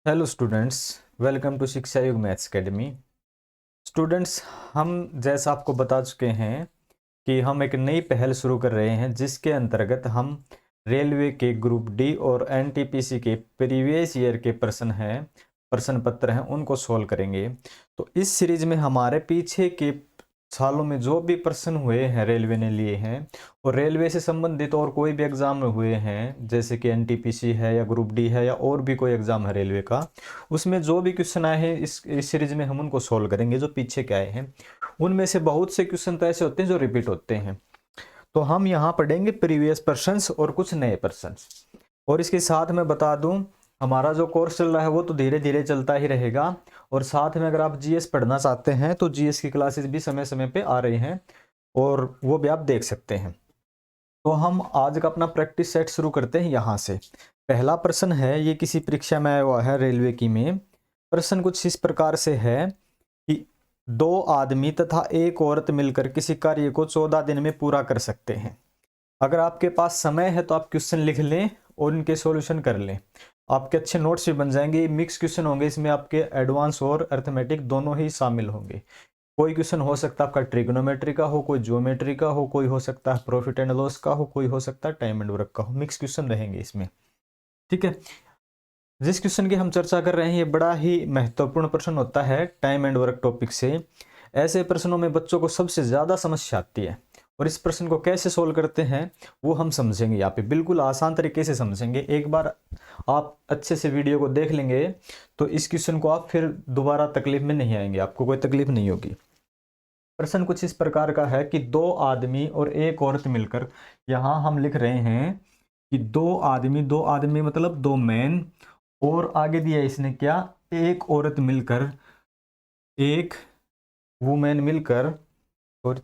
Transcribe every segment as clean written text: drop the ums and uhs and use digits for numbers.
Hello students, welcome to शिक्षा युग maths academy. Students, हम जैसा आपको बता चुके हैं कि हम एक नई पहल शुरू कर रहे हैं जिसके अंतर्गत हम रेलवे के ग्रुप डी और एनटीपीसी के प्रीवियस ईयर के प्रश्न पत्र हैं उनको सोल्व करेंगे। तो इस सीरीज में हमारे पीछे के सालों में जो भी प्रश्न हुए हैं रेलवे ने लिए हैं और रेलवे से संबंधित और कोई भी एग्जाम में हुए हैं, जैसे कि एनटीपीसी है या ग्रुप डी है या और भी कोई एग्जाम है रेलवे का, उसमें जो भी क्वेश्चन आए हैं इस सीरीज में हम उनको सोल्व करेंगे जो पीछे के आए हैं। उनमें से बहुत से क्वेश्चन तो ऐसे होते हैं जो रिपीट होते हैं, तो हम यहाँ पढ़ेंगे प्रीवियस प्रश्न और कुछ नए प्रश्न। और इसके साथ मैं बता दूं, हमारा जो कोर्स चल रहा है वो तो धीरे धीरे चलता ही रहेगा। और साथ में अगर आप जीएस पढ़ना चाहते हैं तो जीएस की क्लासेस भी समय समय पे आ रही हैं और वो भी आप देख सकते हैं। तो हम आज का अपना प्रैक्टिस सेट शुरू करते हैं यहाँ से। पहला प्रश्न है, ये किसी परीक्षा में आया हुआ है रेलवे की में। प्रश्न कुछ इस प्रकार से है कि दो आदमी तथा एक औरत मिलकर किसी कार्य को 14 दिन में पूरा कर सकते हैं। अगर आपके पास समय है तो आप क्वेश्चन लिख लें और इनके सॉल्यूशन कर लें, आपके अच्छे नोट्स भी बन जाएंगे। मिक्स क्वेश्चन होंगे, इसमें आपके एडवांस और अर्थमेटिक दोनों ही शामिल होंगे। कोई क्वेश्चन हो सकता है आपका ट्रिग्नोमेट्री का हो, कोई ज्योमेट्री का हो, कोई हो सकता है प्रॉफिट एंड लॉस का हो, कोई हो सकता है टाइम एंड वर्क का हो। मिक्स क्वेश्चन रहेंगे इसमें, ठीक है। जिस क्वेश्चन की हम चर्चा कर रहे हैं ये बड़ा ही महत्वपूर्ण प्रश्न होता है टाइम एंड वर्क टॉपिक से। ऐसे प्रश्नों में बच्चों को सबसे ज्यादा समस्या आती है और इस प्रश्न को कैसे सोल्व करते हैं वो हम समझेंगे यहाँ पे, बिल्कुल आसान तरीके से समझेंगे। एक बार आप अच्छे से वीडियो को देख लेंगे तो इस क्वेश्चन को आप फिर दोबारा तकलीफ में नहीं आएंगे, आपको कोई तकलीफ नहीं होगी। प्रश्न कुछ इस प्रकार का है कि दो आदमी और एक औरत मिलकर, यहाँ हम लिख रहे हैं कि दो आदमी मतलब दो मैन, और आगे दिया इसने क्या, एक औरत मिलकर, एक वुमेन मिलकर, और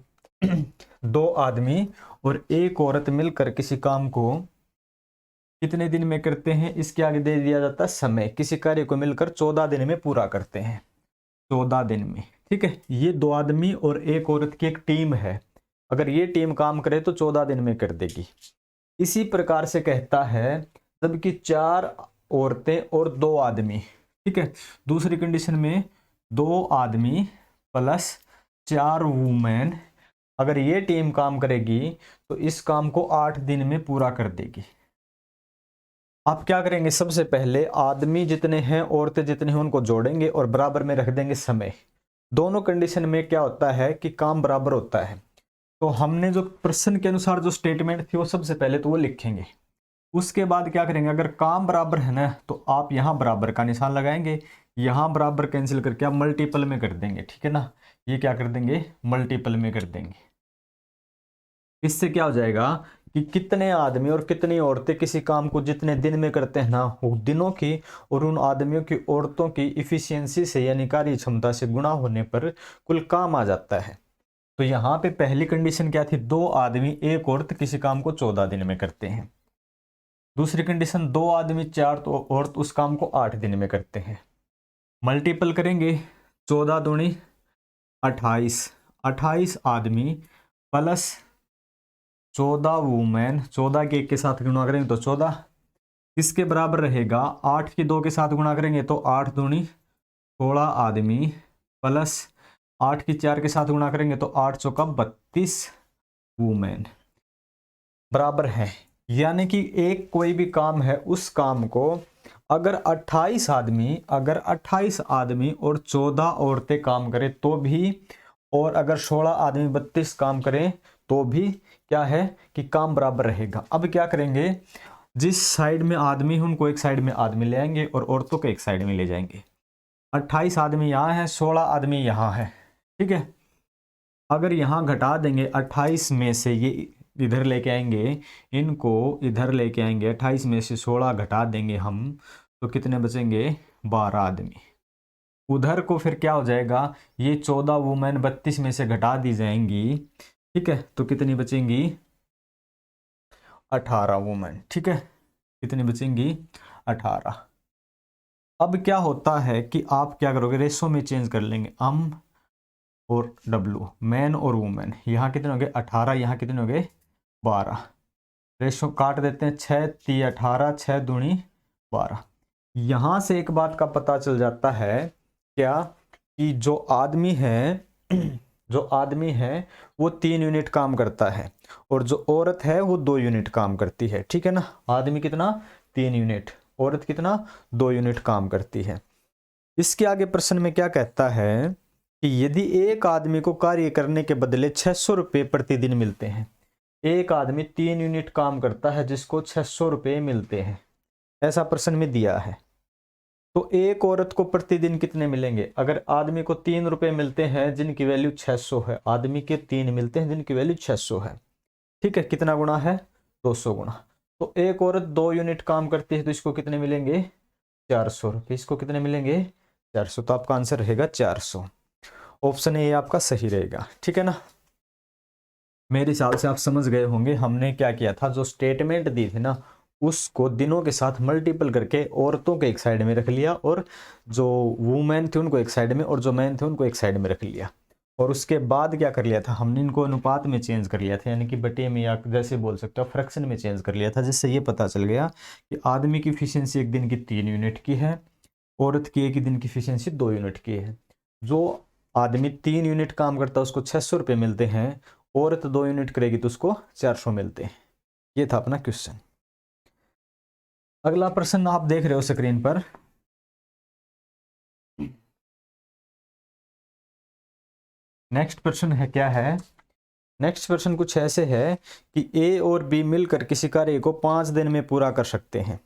दो आदमी और एक औरत मिलकर किसी काम को कितने दिन में करते हैं, इसके आगे दे दिया जाता है समय। किसी कार्य को मिलकर 14 दिन में पूरा करते हैं, 14 दिन में, ठीक है। ये दो आदमी और एक औरत की एक टीम है, अगर ये टीम काम करे तो 14 दिन में कर देगी। इसी प्रकार से कहता है जबकि 4 औरतें और 2 आदमी, ठीक है। दूसरी कंडीशन में 2 आदमी प्लस 4 वुमेन, अगर ये टीम काम करेगी तो इस काम को 8 दिन में पूरा कर देगी। आप क्या करेंगे, सबसे पहले आदमी जितने हैं औरतें जितने हैं उनको जोड़ेंगे और बराबर में रख देंगे समय। दोनों कंडीशन में क्या होता है कि काम बराबर होता है। तो हमने जो प्रश्न के अनुसार जो स्टेटमेंट थी वो सबसे पहले तो वो लिखेंगे। उसके बाद क्या करेंगे, अगर काम बराबर है ना तो आप यहां बराबर का निशान लगाएंगे, यहां बराबर कैंसिल करके आप मल्टीपल में कर देंगे, ठीक है ना। ये क्या कर देंगे, मल्टीपल में कर देंगे। इससे क्या हो जाएगा कि कितने आदमी और कितनी औरतें किसी काम को जितने दिन में करते हैं ना, वो दिनों की और उन आदमियों की औरतों की इफिशियंसी से यानी कार्य क्षमता से गुणा होने पर कुल काम आ जाता है। तो यहाँ पे पहली कंडीशन क्या थी, 2 आदमी एक औरत किसी काम को 14 दिन में करते हैं। दूसरी कंडीशन 2 आदमी 4 तो औरत उस काम को 8 दिन में करते हैं। मल्टीपल करेंगे, 14 दूनी 28, 28 आदमी प्लस 14 वुमेन, 14 के 1 के साथ गुणा करेंगे तो 14, किसके बराबर रहेगा, 8 की 2 के साथ गुणा करेंगे तो 8 दूनी 16 आदमी प्लस 8 की 4 के साथ गुणा करेंगे तो 8 चौका 32 वुमेन बराबर है। यानी कि एक कोई भी काम है उस काम को अगर 28 आदमी और 14 औरतें काम करें तो भी, और अगर 16 आदमी 32 काम करें तो भी क्या है कि काम बराबर रहेगा। अब क्या करेंगे, जिस साइड में आदमी है उनको एक साइड में आदमी ले आएंगे और औरतों को एक साइड में ले जाएंगे। 28 आदमी यहाँ है, 16 आदमी यहाँ है, ठीक है। अगर यहाँ घटा देंगे 28 में से, ये इधर लेके आएंगे, इनको इधर लेके आएंगे, 28 में से 16 घटा देंगे हम तो कितने बचेंगे, 12 आदमी। उधर को फिर क्या हो जाएगा, ये 14 वुमेन 32 में से घटा दी जाएंगी, ठीक है। तो कितनी बचेंगी, 18 वुमेन, ठीक है। कितनी बचेंगी, 18। अब क्या होता है कि आप क्या करोगे, रेशो में चेंज कर लेंगे, और डब्लू, मैन और वुमेन। यहाँ कितने हो गए 18, यहाँ कितने हो गए 12। रेशो काट देते हैं, 6 3 18, 6 दूनी 12। यहां से एक बात का पता चल जाता है क्या, कि जो आदमी है जो आदमी है वो 3 यूनिट काम करता है और जो औरत है वो 2 यूनिट काम करती है। ठीक है ना, आदमी कितना 3 यूनिट, औरत कितना 2 यूनिट काम करती है। इसके आगे प्रश्न में क्या कहता है कि यदि एक आदमी को कार्य करने के बदले 600 रुपये प्रतिदिन मिलते हैं, एक आदमी 3 यूनिट काम करता है जिसको 600 रुपये मिलते हैं, ऐसा प्रश्न में दिया है, तो एक औरत को प्रतिदिन कितने मिलेंगे। अगर आदमी को 3 रुपये मिलते हैं जिनकी वैल्यू 600 है, आदमी के 3 मिलते हैं जिनकी वैल्यू 600 है, ठीक है, कितना गुना है 200 गुना। तो एक औरत 2 यूनिट काम करती है तो इसको कितने मिलेंगे 400 रुपये, इसको कितने मिलेंगे 400, तो आपका आंसर रहेगा 400। ऑप्शन ए आपका सही रहेगा। ठीक है ना, मेरे हिसाब से आप समझ गए होंगे हमने क्या किया था, जो स्टेटमेंट दी थी ना उसको दिनों के साथ मल्टीपल करके औरतों के एक साइड में रख लिया और जो वुमेन थे उनको एक साइड में और जो मैन थे उनको एक साइड में रख लिया, और उसके बाद क्या कर लिया था हमने इनको अनुपात में चेंज कर लिया था, यानी कि बटे में या जैसे बोल सकते हो फ्रैक्शन में चेंज कर लिया था, जिससे ये पता चल गया कि आदमी की इफिशियंसी एक दिन की 3 यूनिट की है, औरत की एक दिन की इफिशियंसी 2 यूनिट की है। जो आदमी 3 यूनिट काम करता है उसको 600 रुपये मिलते हैं, औरत 2 यूनिट करेगी तो उसको 400 मिलते हैं। ये था अपना क्वेश्चन। अगला प्रश्न आप देख रहे हो स्क्रीन पर, नेक्स्ट प्रश्न है क्या है, नेक्स्ट प्रश्न कुछ ऐसे है कि ए और बी मिलकर किसी कार्य को 5 दिन में पूरा कर सकते हैं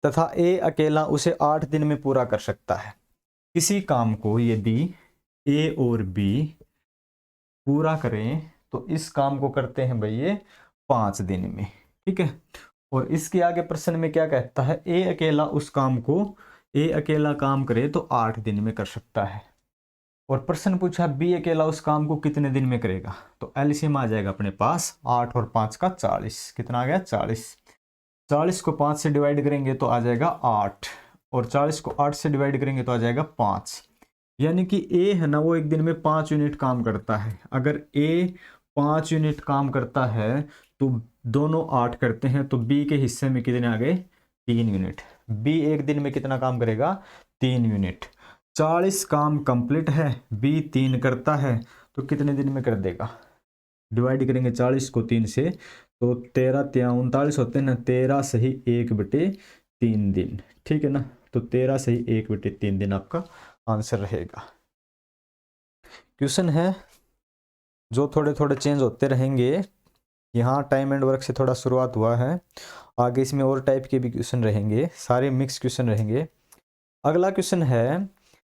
तथा ए अकेला उसे 8 दिन में पूरा कर सकता है। किसी काम को यदि ए और बी पूरा करें तो इस काम को करते हैं भाई ये 5 दिन में। ठीक है, और इसके आगे प्रश्न में क्या कहता है, ए अकेला उस काम को, ए अकेला काम करे तो 8 दिन में कर सकता है, और प्रश्न पूछा बी अकेला उस काम को कितने दिन में करेगा। तो एलसीएम आ जाएगा अपने पास 8 और 5 का 40, कितना आ गया 40, 40 को 5 से डिवाइड करेंगे तो आ जाएगा 8, और 40 को 8 से डिवाइड करेंगे तो आ जाएगा 5, यानी कि ए है ना वो एक दिन में 5 यूनिट काम करता है। अगर ए 5 यूनिट काम करता है तो दोनों 8 करते हैं, तो बी के हिस्से में कितने आ गए 3 यूनिट। बी एक दिन में कितना काम करेगा 3 यूनिट। 40 काम कंप्लीट है, बी 3 करता है तो कितने दिन में कर देगा, डिवाइड करेंगे 40 को 3 से तो 13 3 39 होते हैं ना, 13 सही 1/3 दिन। ठीक है ना, तो 13 सही 1/3 दिन आपका आंसर रहेगा। क्वेश्चन है जो थोड़े थोड़े चेंज होते रहेंगे, यहाँ टाइम एंड वर्क से थोड़ा शुरुआत हुआ है, आगे इसमें और टाइप के भी क्वेश्चन रहेंगे, सारे मिक्स क्वेश्चन रहेंगे। अगला क्वेश्चन है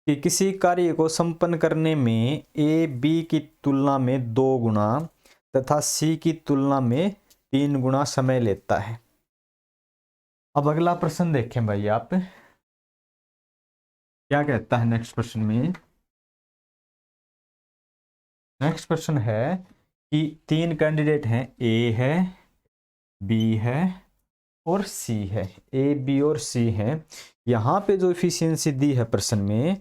कि किसी कार्य को संपन्न करने में ए बी की तुलना में 2 गुना तथा सी की तुलना में 3 गुना समय लेता है। अब अगला प्रश्न देखें भाई आप क्या कहता है नेक्स्ट प्रश्न में। नेक्स्ट प्रश्न है कि 3 कैंडिडेट हैं, ए है, बी है और सी है, ए बी और सी है। यहाँ पे जो इफिशियंसी दी है प्रश्न में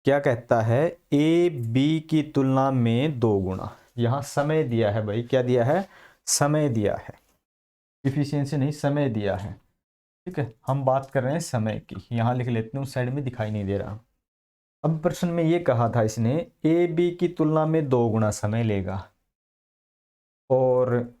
क्या कहता है, ए बी की तुलना में 2 गुना, यहाँ समय दिया है भाई, क्या दिया है समय दिया है, इफिशियंसी नहीं समय दिया है। ठीक है, हम बात कर रहे हैं समय की, यहाँ लिख लेते हैं उस साइड में दिखाई नहीं दे रहा। अब प्रश्न में ये कहा था इसने ए बी की तुलना में 2 गुना समय लेगा और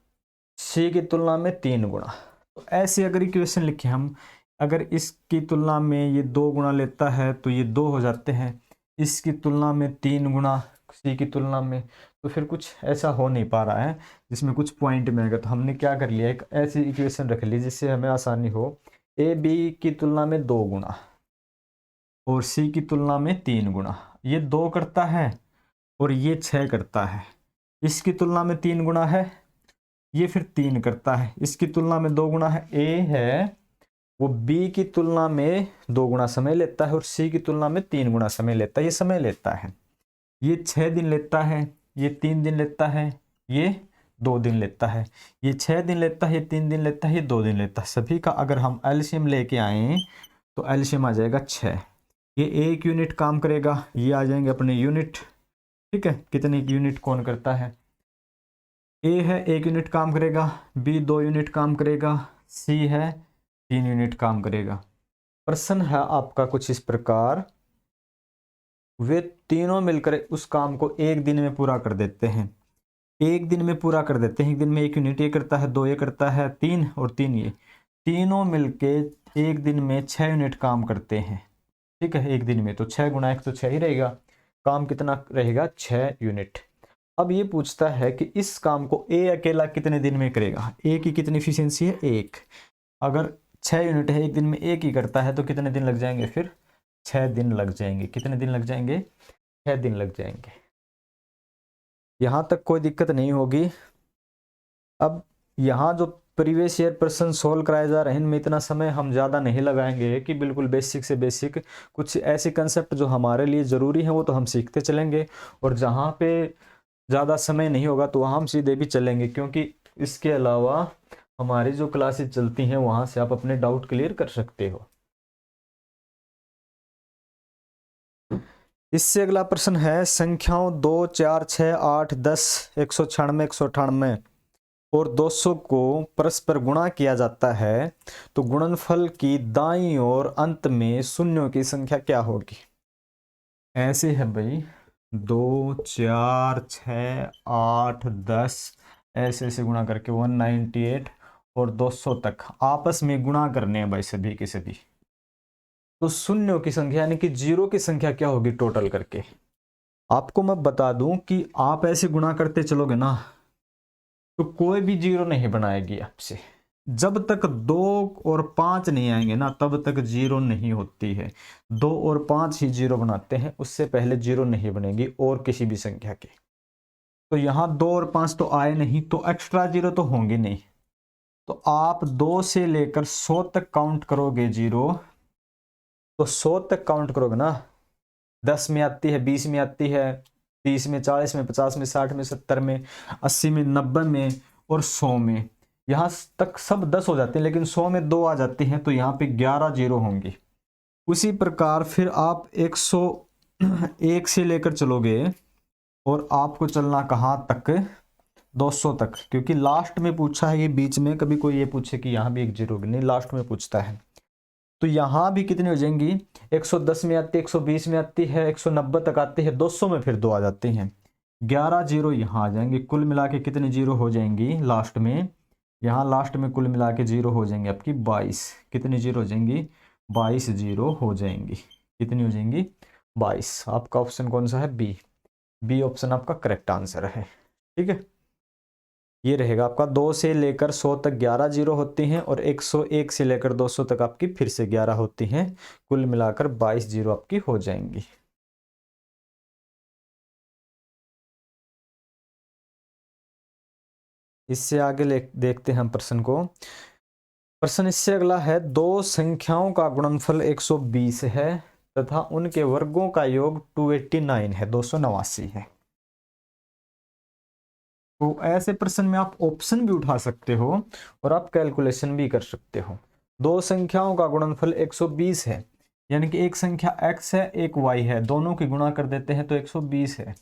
सी की तुलना में 3 गुना। तो ऐसे अगर इक्वेशन लिखे हम, अगर इसकी तुलना में ये 2 गुना लेता है तो ये 2 हो जाते हैं, इसकी तुलना में 3 गुना सी की तुलना में, तो फिर कुछ ऐसा हो नहीं पा रहा है जिसमें कुछ पॉइंट में आएगा। तो हमने क्या कर लिया, एक ऐसी इक्वेशन रख ली जिससे हमें आसानी हो, ए बी की तुलना में 2 गुना और सी की तुलना में 3 गुना, ये 2 करता है और ये 6 करता है, इसकी तुलना में 3 गुना है, ये फिर 3 करता है, इसकी तुलना में 2 गुना है। ए है वो बी की तुलना में 2 गुना समय लेता है और सी की तुलना में 3 गुना समय लेता है, ये समय लेता है, ये 6 दिन लेता है, ये 3 दिन लेता है, ये 2 दिन लेता है, ये 6 दिन लेता है, ये 3 दिन लेता है, ये 2 दिन लेता है। सभी का अगर हम एलसीएम लेके आए तो एलसीएम आ जाएगा 6, ये 1 यूनिट काम करेगा, ये आ जाएंगे अपने यूनिट। ठीक है, कितने यूनिट कौन करता है, ए है 1 यूनिट काम करेगा, बी 2 यूनिट काम करेगा, सी है 3 यूनिट काम करेगा। प्रश्न है आपका कुछ इस प्रकार, वे तीनों मिलकर उस काम को एक दिन में पूरा कर देते हैं। एक दिन में पूरा कर देते हैं। एक दिन में 1 यूनिट ये करता है, 2 ये करता है, 3 और 3 ये, तीनों मिलके एक दिन में 6 यूनिट काम करते हैं। ठीक है, एक दिन में तो 6 गुना 1 तो 6 ही रहेगा। काम कितना रहेगा? 6 यूनिट। अब ये पूछता है कि इस काम को ए अकेला कितने दिन में करेगा। ए की कितनी एफिशिएंसी है? 1। अगर 6 यूनिट है, एक दिन में एक ही करता है, तो कितने दिन लग जाएंगे? फिर 6 दिन लग जाएंगे। कितने दिन लग जाएंगे? 6 दिन लग जाएंगे। यहां तक कोई दिक्कत नहीं होगी। अब यहाँ जो प्रीवियस ईयर प्रश्न सोल्व कराए जा रहे हैं, इनमें इतना समय हम ज़्यादा नहीं लगाएंगे कि बिल्कुल बेसिक से बेसिक कुछ ऐसे कंसेप्ट जो हमारे लिए ज़रूरी हैं वो तो हम सीखते चलेंगे, और जहाँ पे ज़्यादा समय नहीं होगा तो वहाँ हम सीधे भी चलेंगे, क्योंकि इसके अलावा हमारी जो क्लासेस चलती हैं वहाँ से आप अपने डाउट क्लियर कर सकते हो। इससे अगला प्रश्न है, संख्याओं 2, 4, 6, 8, 10, 196, 198 और 200 को परस्पर गुणा किया जाता है, तो गुणनफल की दाईं ओर अंत में शून्यों की संख्या क्या होगी? ऐसे है भाई, 2, 4, 6, 8, 10 ऐसे ऐसे गुणा करके 198 और 200 तक आपस में गुणा करने हैं भाई, सभी के सभी। तो शून्यों की संख्या यानी कि जीरो की संख्या क्या होगी टोटल करके? आपको मैं बता दूं कि आप ऐसे गुणा करते चलोगे ना तो कोई भी जीरो नहीं बनाएगी आपसे। जब तक 2 और 5 नहीं आएंगे ना तब तक जीरो नहीं होती है। 2 और 5 ही जीरो बनाते हैं, उससे पहले जीरो नहीं बनेगी और किसी भी संख्या के। तो यहाँ 2 और 5 तो आए नहीं, तो एक्स्ट्रा जीरो तो होंगे नहीं। तो आप 2 से लेकर 100 तक काउंट करोगे जीरो, तो 100 तक काउंट करोगे ना, 10 में आती है, 20 में आती है, 30 में, 40 में, 50 में, 60 में, 70 में, 80 में, 90 में और 100 में। यहाँ तक सब 10 हो जाते हैं, लेकिन 100 में 2 आ जाती हैं, तो यहाँ पे 11 जीरो होंगे। उसी प्रकार फिर आप 101 से लेकर चलोगे और आपको चलना कहाँ तक? 200 तक, क्योंकि लास्ट में पूछा है ये, बीच में कभी कोई ये पूछे कि यहाँ भी एक जीरो नहीं, लास्ट में पूछता है। तो यहाँ भी कितनी हो जाएंगी? 110 में आती है, 120 में आती है, 190 तक आती है, 200 में फिर 2 आ जाती हैं। 11 जीरो यहाँ आ जाएंगे। कुल मिला के कितनी जीरो हो जाएंगी लास्ट में? यहाँ लास्ट में कुल मिला के जीरो हो जाएंगे आपकी 22। कितनी जीरो हो जाएंगी? 22 जीरो हो जाएंगी। कितनी हो जाएंगी? 22। आपका ऑप्शन कौन सा है? बी। बी ऑप्शन आपका करेक्ट आंसर है। ठीक है, ये रहेगा आपका। 2 से लेकर 100 तक 11 जीरो होती हैं और 101 से लेकर 200 तक आपकी फिर से 11 होती हैं। कुल मिलाकर 22 जीरो आपकी हो जाएंगी। इससे आगे देखते हैं हम प्रश्न को। प्रश्न इससे अगला है, दो संख्याओं का गुणनफल 120 है तथा उनके वर्गों का योग 289 है, 289 है। तो ऐसे प्रश्न में आप ऑप्शन भी उठा सकते हो और आप कैलकुलेशन भी कर सकते हो। दो संख्याओं का गुणनफल 120 है, यानी कि एक संख्या x है, एक y है, दोनों की गुणा कर देते हैं तो 120 है।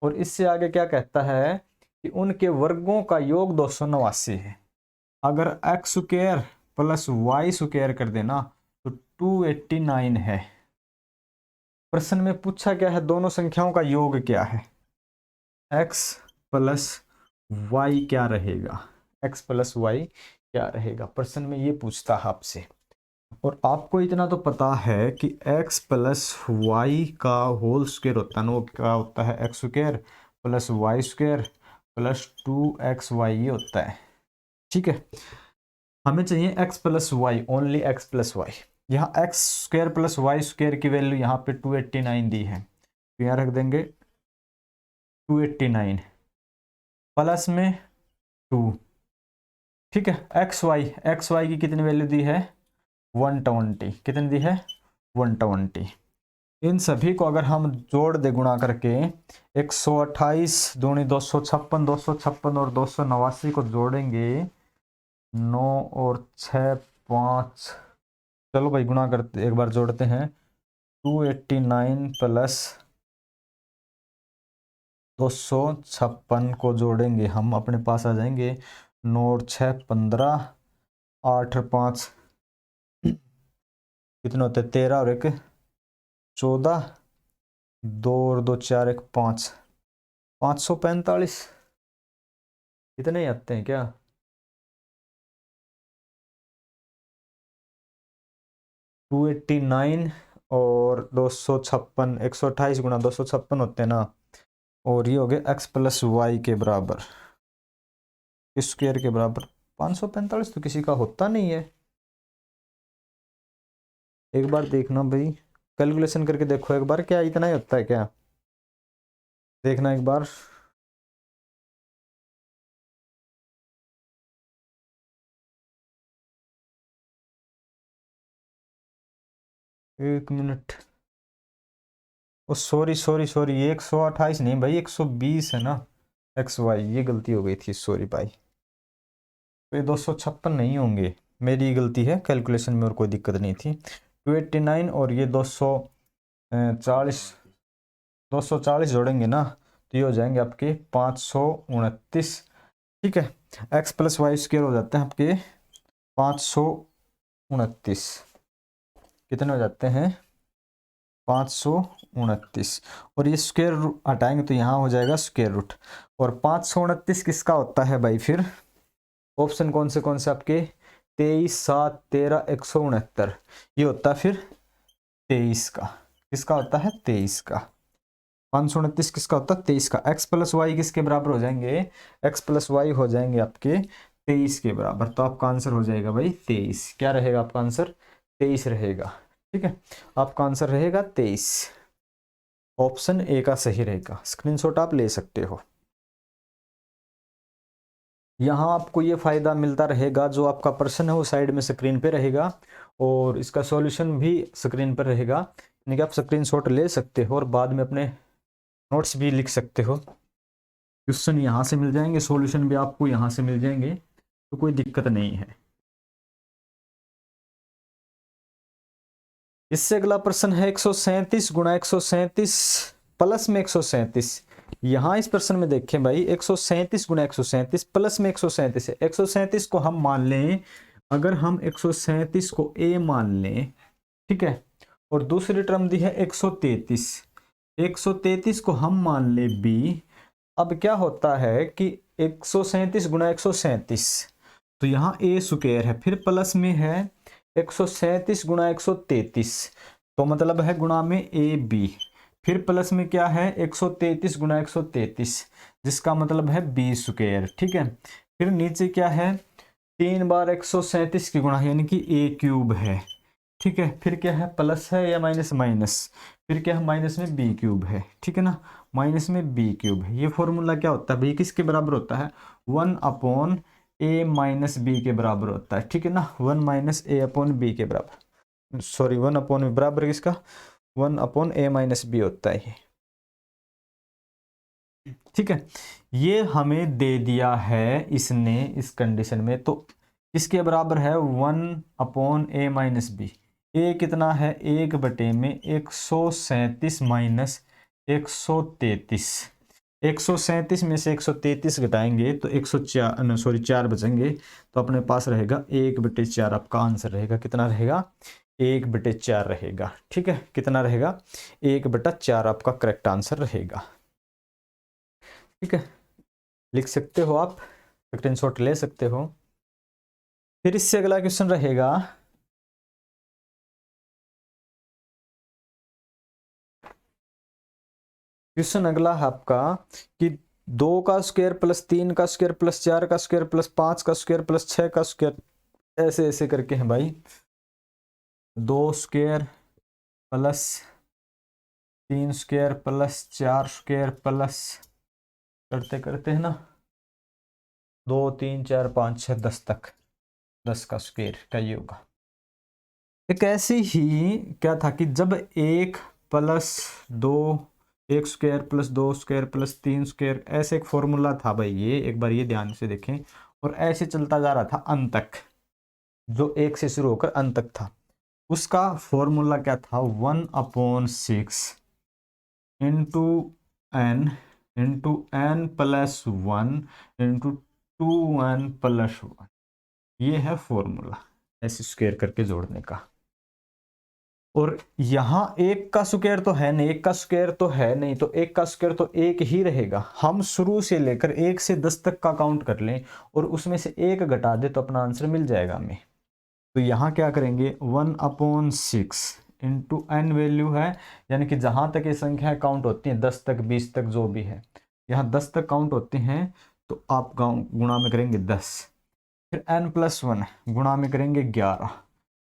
और इससे आगे क्या कहता है कि उनके वर्गों का योग 289 है। अगर X square plus Y square कर देना तो 289 है। प्रश्न में पूछा क्या है? दोनों संख्याओं का योग क्या है? x प्लस वाई क्या रहेगा? x प्लस वाई क्या रहेगा? प्रश्न में ये पूछता है आपसे। और आपको इतना तो पता है कि x प्लस वाई का होल स्क्वायर होता है ना, वो क्या होता है? X square plus Y square plus 2xy ये होता है। ठीक है, हमें चाहिए x plus y, only x plus y. यहाँ x square plus Y square की वैल्यू यहाँ पे 289 दी है, तो यहाँ रख देंगे 289 प्लस में 2। ठीक है, एक्स वाई की कितनी वैल्यू दी है? 120। कितनी दी है? 120। इन सभी को अगर हम जोड़ दे गुणा करके 128 दूनी 256, 256 और 289 को जोड़ेंगे, 9 और 6 5, चलो भाई गुणा करते एक बार जोड़ते हैं। 289 प्लस 256 को जोड़ेंगे हम, अपने पास आ जाएंगे 9 और 6 15, 8 और 5 कितने होते हैं, 13 और 1 14, 2 और 2 4, 1 5, 545। इतने ही आते हैं क्या? टू 89 और 256, 128 गुणा 256 होते हैं ना। और ये हो गया x प्लस वाई के बराबर, स्क्वायर के बराबर। 545 तो किसी का होता नहीं है। एक बार देखना भाई, कैलकुलेशन करके देखो एक बार, क्या इतना ही होता है क्या? देखना एक बार। एक मिनट। ओ सॉरी सॉरी सॉरी, ये 128 नहीं भाई, 120 है ना। एक्स वाई, ये गलती हो गई थी, सॉरी भाई। तो ये 256 नहीं होंगे, मेरी गलती है, कैलकुलेशन में और कोई दिक्कत नहीं थी। 289 और ये 240, 240 जोड़ेंगे ना तो ये हो जाएंगे आपके 529। ठीक है, एक्स प्लस वाई स्क्वायर हो जाते हैं आपके 529। कितने हो जाते हैं? 529। और ये स्क्वायर रूट हटाएंगे तो यहाँ हो जाएगा स्क्वायर रूट। और 529 किसका होता है भाई फिर? ऑप्शन कौन से आपके? 23 7 13 169, ये होता है फिर 23 का। किसका होता है? 23 का। 529 किसका होता है? 23 का। एक्स प्लस वाई किसके बराबर हो जाएंगे? एक्स प्लस वाई हो जाएंगे आपके 23 के बराबर। तो आपका आंसर हो जाएगा भाई 23। क्या रहेगा आपका आंसर? 23 रहेगा। ठीक है, आपका आंसर रहेगा 23। ऑप्शन ए का सही रहेगा। स्क्रीनशॉट आप ले सकते हो। यहाँ आपको ये फायदा मिलता रहेगा, जो आपका प्रश्न है वो साइड में स्क्रीन पे रहेगा और इसका सॉल्यूशन भी स्क्रीन पर रहेगा, यानी कि आप स्क्रीनशॉट ले सकते हो और बाद में अपने नोट्स भी लिख सकते हो। क्वेश्चन यहाँ से मिल जाएंगे, सॉल्यूशन भी आपको यहाँ से मिल जाएंगे, तो कोई दिक्कत नहीं है। इससे अगला प्रश्न है 137 गुणा 137 प्लस में 137। यहाँ इस प्रश्न में देखें भाई, 137 गुणा 137 प्लस में 137 है। 137 को हम मान लें, अगर हम 137 को a मान लें, ठीक है, और दूसरी टर्म दी है 133, 133 को हम मान ले b। अब क्या होता है कि 137 गुणा 137, तो यहाँ a स्क्वायर है, फिर प्लस में है 137 गुणा 133, तो मतलब है गुणा में ए बी, फिर प्लस में क्या है 133 गुणा 133, जिसका मतलब है बी स्क्वायर। ठीक है, फिर नीचे क्या है 3 बार 137 की गुणा, यानी कि ए क्यूब है। ठीक है, फिर क्या है प्लस है या माइनस? माइनस। फिर क्या है माइनस में बी क्यूब है। ठीक है ना, माइनस में बी क्यूब है। ये फॉर्मूला क्या होता है भाई, किसके बराबर होता है? 1 अपॉन ए माइनस बी के बराबर होता है। ठीक है ना, 1 माइनस ए अपॉन बी के बराबर, सॉरी 1 अपॉन बराबर किसका? 1 अपॉन ए माइनस बी होता है ये। ठीक है, ये हमें दे दिया है इसने इस कंडीशन में, तो इसके बराबर है 1 अपॉन ए माइनस बी। ए कितना है? 1 में 137 माइनस 133। 137 में से 133 घटाएंगे तो 104, सॉरी 4 बचेंगे, तो अपने पास रहेगा 1/4। आपका आंसर रहेगा कितना रहेगा? 1/4 रहेगा। ठीक है, कितना रहेगा? 1/4 आपका करेक्ट आंसर रहेगा। ठीक है, लिख सकते हो आप, स्क्रीनशॉट ले सकते हो। फिर इससे अगला क्वेश्चन रहेगा, क्वेश्चन अगला है आपका कि 2 का स्क्वायर प्लस 3 का स्क्वायर प्लस 4 का स्क्वायर प्लस 5 का स्क्वायर प्लस 6 का स्क्वायर, ऐसे ऐसे करके हैं भाई। 2 square plus 3 square plus 4 square plus, करते करते है ना, 2 3 4 5 6 10 तक, 10 का स्क्वायर का ये होगा। एक ऐसी ही क्या था कि जब 1 plus 2, 1 square plus 2 square plus 3 square, ऐसे एक फॉर्मूला था भाई, ये एक बार ये ध्यान से देखें, और ऐसे चलता जा रहा था अंत तक, जो 1 से शुरू होकर अंत तक था। उसका फॉर्मूला क्या था? 1/6 into N plus 1 into 2n+1। ये है फॉर्मूला ऐसे स्क्वायर करके जोड़ने का। और यहाँ एक का स्क्वायर तो है नहीं, एक का स्क्वायर तो है नहीं, तो एक का स्क्वायर तो एक ही रहेगा। हम शुरू से लेकर 1 से 10 तक का काउंट कर लें और उसमें से एक घटा दे तो अपना आंसर मिल जाएगा हमें। तो यहाँ क्या करेंगे 1/6 इंटू एन वैल्यू है, यानी कि जहाँ तक ये संख्या काउंट होती हैं 10 तक 20 तक जो भी है, यहाँ 10 तक काउंट होती हैं, तो आप गुणा में करेंगे 10, फिर n+1 गुणा में करेंगे 11,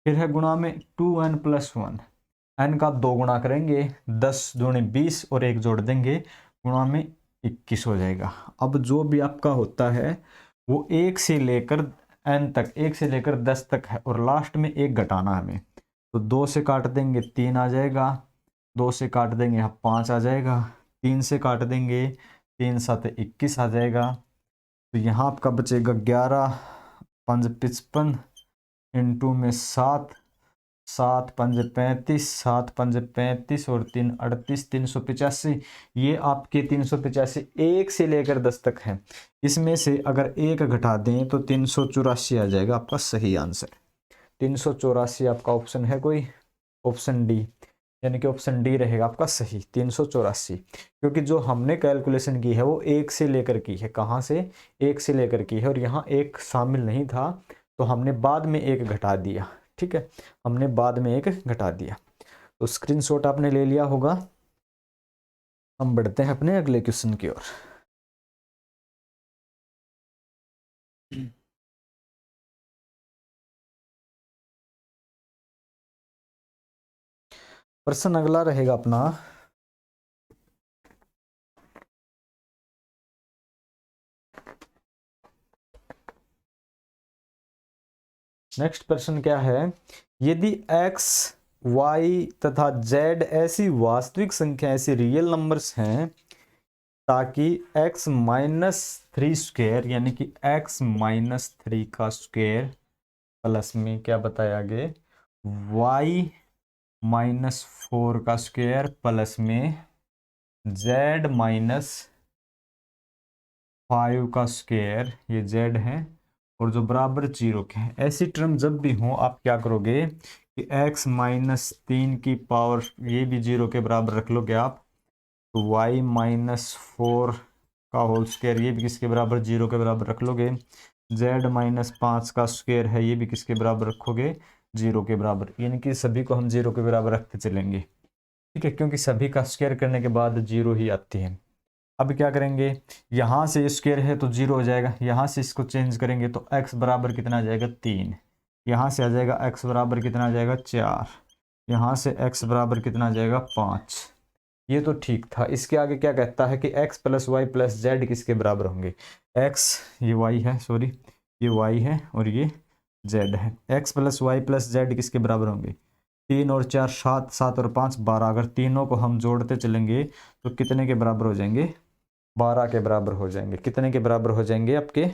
फिर है गुणा में 2n+1, n का 2 गुणा करेंगे 10 दूनी 20 और एक जोड़ देंगे, गुणा में 21 हो जाएगा। अब जो भी आपका होता है वो 1 से लेकर n तक, 1 से लेकर 10 तक है और लास्ट में एक घटाना हमें। तो 2 से काट देंगे 3 आ जाएगा, 2 से काट देंगे यहाँ 5 आ जाएगा, 3 से काट देंगे 3 7 21 आ जाएगा। तो यहाँ आपका बचेगा 11 5 55 इंटू में 7 7 5 35 7 5 35 और 3 38 385। ये आपके 385 1 से लेकर 10 तक है, इसमें से अगर एक घटा दें तो 384 आ जाएगा आपका सही आंसर। 384 आपका ऑप्शन है कोई, ऑप्शन डी, यानी कि ऑप्शन डी रहेगा आपका सही 384, क्योंकि जो हमने कैलकुलेशन की है वो 1 से लेकर की है। कहाँ से? 1 से लेकर की है और यहाँ एक शामिल नहीं था तो हमने बाद में एक घटा दिया। ठीक है, हमने बाद में एक घटा दिया। तो स्क्रीनशॉट आपने ले लिया होगा। हम बढ़ते हैं अपने अगले क्वेश्चन की ओर। प्रश्न अगला रहेगा अपना, नेक्स्ट प्रश्न क्या है, यदि x y तथा z ऐसी वास्तविक संख्या, ऐसी रियल नंबर्स हैं ताकि x-3 यानी कि x-3 का स्क्वायर प्लस में क्या बताया आगे y-4 का स्क्वायर प्लस में z-5 का स्क्वायर, ये z है और जो बराबर 0 के हैं, ऐसी टर्म जब भी हो आप क्या करोगे कि x-3 की पावर ये भी 0 के बराबर रख लोगे आप, तो y-4 का होल स्क्वायर ये भी किसके बराबर 0 के बराबर रख लोगे, z-5 का स्क्वायर है ये भी किसके बराबर रखोगे 0 के बराबर, यानी कि सभी को हम 0 के बराबर रखते चलेंगे। ठीक है, क्योंकि सभी का स्क्वायर करने के बाद 0 ही आती है। अब क्या करेंगे, यहाँ से स्क्वायर है तो 0 हो जाएगा, यहाँ से इसको चेंज करेंगे तो x बराबर कितना आ जाएगा 3, यहाँ से आ जाएगा x बराबर कितना आ जाएगा 4, यहाँ से x बराबर कितना आ जाएगा 5। ये तो ठीक था। इसके आगे क्या कहता है कि x plus Y plus Z किसके बराबर होंगे, x ये y है, सॉरी ये y है और ये z है, x plus Y plus Z किसके बराबर होंगे, 3 और 4 7, 7 और 5 12, अगर तीनों को हम जोड़ते चलेंगे तो कितने के बराबर हो जाएंगे, 12 के बराबर हो जाएंगे। कितने के बराबर हो जाएंगे आपके,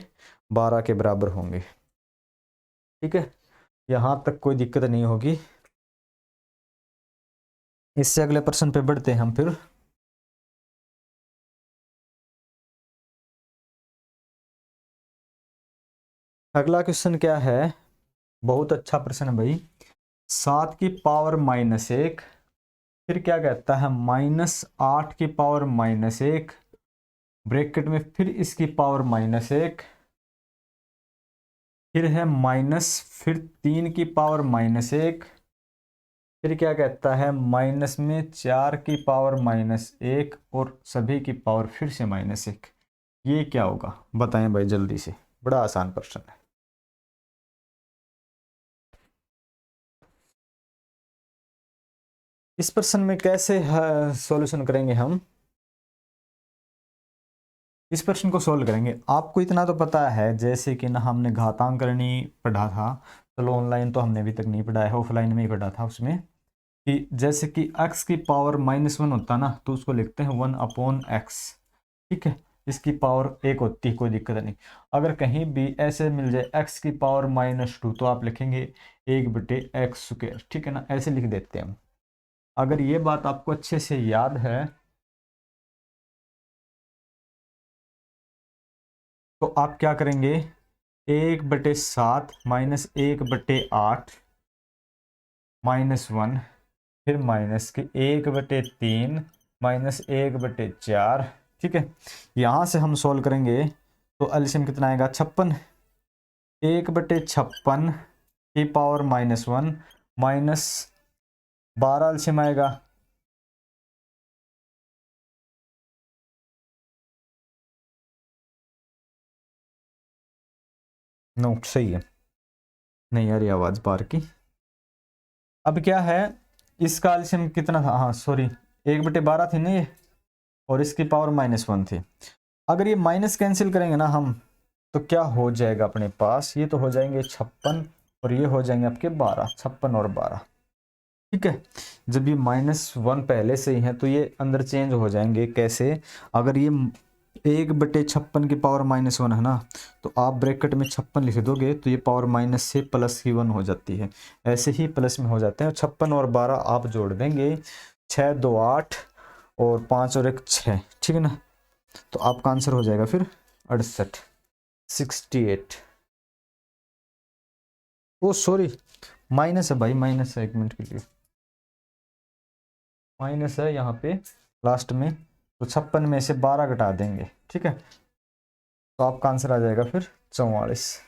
12 के बराबर होंगे। ठीक है, यहाँ तक कोई दिक्कत नहीं होगी। इससे अगले प्रश्न पे बढ़ते हैं हम फिर। अगला क्वेश्चन क्या है, बहुत अच्छा प्रश्न है भाई। 7 की पावर -1, फिर क्या कहता है -8 की पावर -1, ब्रैकेट में फिर इसकी पावर -1, फिर है माइनस, फिर 3 की पावर -1, फिर क्या कहता है माइनस में 4 की पावर -1 और सभी की पावर फिर से -1। ये क्या होगा बताएं भाई जल्दी से, बड़ा आसान प्रश्न है। इस प्रश्न में कैसे सॉल्यूशन करेंगे हम, इस प्रश्न को सोल्व करेंगे। आपको इतना तो पता है जैसे कि ना हमने घातांकरणी पढ़ा था, चलो ऑनलाइन तो हमने अभी तक नहीं पढ़ा है, ऑफलाइन में ही पढ़ा था, उसमें कि जैसे कि x की पावर -1 होता ना तो उसको लिखते हैं 1/x। ठीक है, इसकी पावर 1 होती है, कोई दिक्कत नहीं। अगर कहीं भी ऐसे मिल जाए x की पावर -2 तो आप लिखेंगे 1/x²। ठीक है ना, ऐसे लिख देते हैं हम। अगर ये बात आपको अच्छे से याद है तो आप क्या करेंगे, 1/7 -1/8 -1 फिर माइनस के 1/3 माइनस 1/4। ठीक है, यहाँ से हम सोल्व करेंगे तो एलसीएम कितना आएगा 56, 1/56 की पावर -1 माइनस 12 एलसीएम आएगा। नोट सही है, नहीं आ रही आवाज बाहर की। अब क्या है, इसका एलसीएम कितना था, हाँ सॉरी 1/12 थी ना ये, और इसकी पावर -1 थी। अगर ये माइनस कैंसिल करेंगे ना हम, तो क्या हो जाएगा अपने पास, ये तो हो जाएंगे 56 और ये हो जाएंगे आपके 12, 56 और 12। ठीक है, जब ये -1 पहले से ही है तो ये अंदर चेंज हो जाएंगे। कैसे, अगर ये 1/56 की पावर -1 है ना, तो आप ब्रैकेट में 56 लिख दोगे तो ये पावर माइनस से प्लस की 1 हो जाती है, ऐसे ही प्लस में हो जाते हैं। 56 और 12 आप जोड़ देंगे, 6 2 8 और 5 और 1 6। ठीक है ना, तो आपका आंसर हो जाएगा फिर 68, 68। ओ सॉरी, माइनस है भाई, माइनस है, 1 मिनट के लिए माइनस है यहाँ पे लास्ट में, तो 56 में से 12 घटा देंगे। ठीक है, तो आपका आंसर आ जाएगा फिर 44,